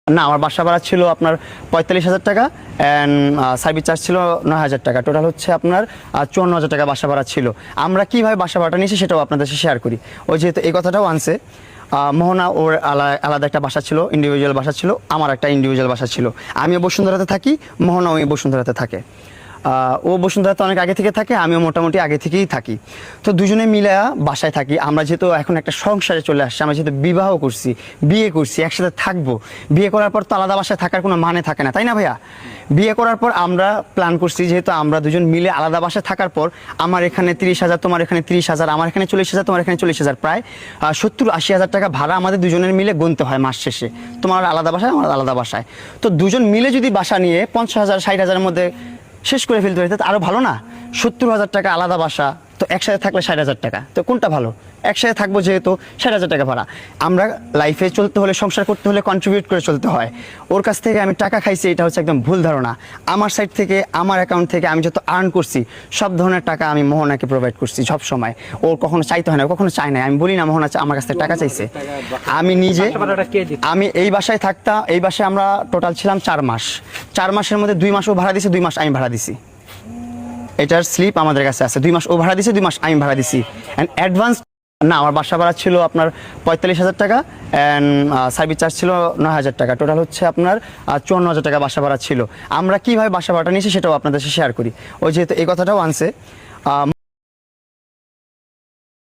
না, আমার বাসা ভাড়া ছিল আপনার ৪৫,০০০ টাকা অ্যান্ড সার্ভিস চার্জ ছিল ৯,০০০ টাকা। টোটাল হচ্ছে আপনার ৫৪,০০০ টাকা বাসা ভাড়া ছিল। আমরা কীভাবে বাসা ভাড়াটা নিয়েছি সেটাও আপনাদের সাথে শেয়ার করি। ওই যেহেতু এই কথাটাও আনছে, মোহনা ওর আলাদা একটা বাসা ছিল, ইন্ডিভিজুয়াল বাসা ছিল, আমার একটা ইন্ডিভিজুয়াল বাসা ছিল। আমিও বসুন্ধরাতে থাকি, মোহনা ওই বসুন্ধরাতে থাকে। ও বসুন্ধরাতে অনেক আগে থেকে থাকে, আমিও মোটামুটি আগে থেকেই থাকি। তো দুজনে মিলে বাসায় থাকি। আমরা যেহেতু এখন একটা সংসারে চলে আসছি, আমরা যেহেতু বিবাহ করছি, বিয়ে করছি, একসাথে থাকবো। বিয়ে করার পর তো আলাদা বাসায় থাকার কোনো মানে থাকে না, তাই না ভাইয়া? বিয়ে করার পর আমরা প্ল্যান করছি, যেহেতু আমরা দুজন মিলে আলাদা বাসায় থাকার পর আমার এখানে ৩০,০০০, তোমার এখানে ৩০,০০০, আমার এখানে ৪০,০০০, তোমার এখানে ৪০,০০০, প্রায় ৭০-৮০,০০০ টাকা ভাড়া আমাদের দুজনের মিলে গুনতে হয় মাস শেষে। তোমার আলাদা বাসায়, আমার আলাদা বাসায়। তো দুজন মিলে যদি বাসা নিয়ে ৫০,০০০, ৬০,০০০-এর মধ্যে শেষ করে ফেলতে পারি, আরও ভালো না? ৭০,০০০ টাকা আলাদা বাসা, তো একসাথে থাকলে ৬০,০০০ টাকা, তো কোনটা ভালো? একসাথে থাকবো যেহেতু ৬০,০০০ টাকা ভাড়া। আমরা লাইফে চলতে হলে, সংসার করতে হলে কন্ট্রিবিউট করে চলতে হয়। ওর কাছ থেকে আমি টাকা খাইছি, এটা হচ্ছে একদম ভুল ধারণা। আমার সাইড থেকে, আমার অ্যাকাউন্ট থেকে আমি যত আর্ন করছি সব ধরনের টাকা আমি মোহনাকে প্রোভাইড করছি সব সময়। ওর কখনো চাইতে হয় না, কখনো চায় না। আমি বলি না মোহনা আমার কাছ থেকে টাকা চাইছে। আমি নিজে, আমি এই বাসায় থাকতাম, এই বাসায় আমরা টোটাল ছিলাম ৪ মাস। ৪ মাসের মধ্যে 2 মাস ও ভাড়া দিয়েছে, 2 মাস আমি ভাড়া দিছি। এটার স্লিপ আমাদের কাছে আছে। 2 মাস ও ভাড়া দিয়েছে, 2 মাস আমি ভাড়া দিছি। অ্যান্ড অ্যাডভান্স না, আমার বাসা ভাড়া ছিল আপনার ৪৫,০০০ টাকা অ্যান্ড সার্ভিস চার্জ ছিল ৯,০০০ টাকা। টোটাল হচ্ছে আপনার ৫৪,০০০ টাকা বাসা ভাড়া ছিল। আমরা কীভাবে বাসা ভাড়াটা নিয়েছি সেটাও আপনাদের সাথে শেয়ার করি। ওই যেহেতু এই কথাটাও আনছে,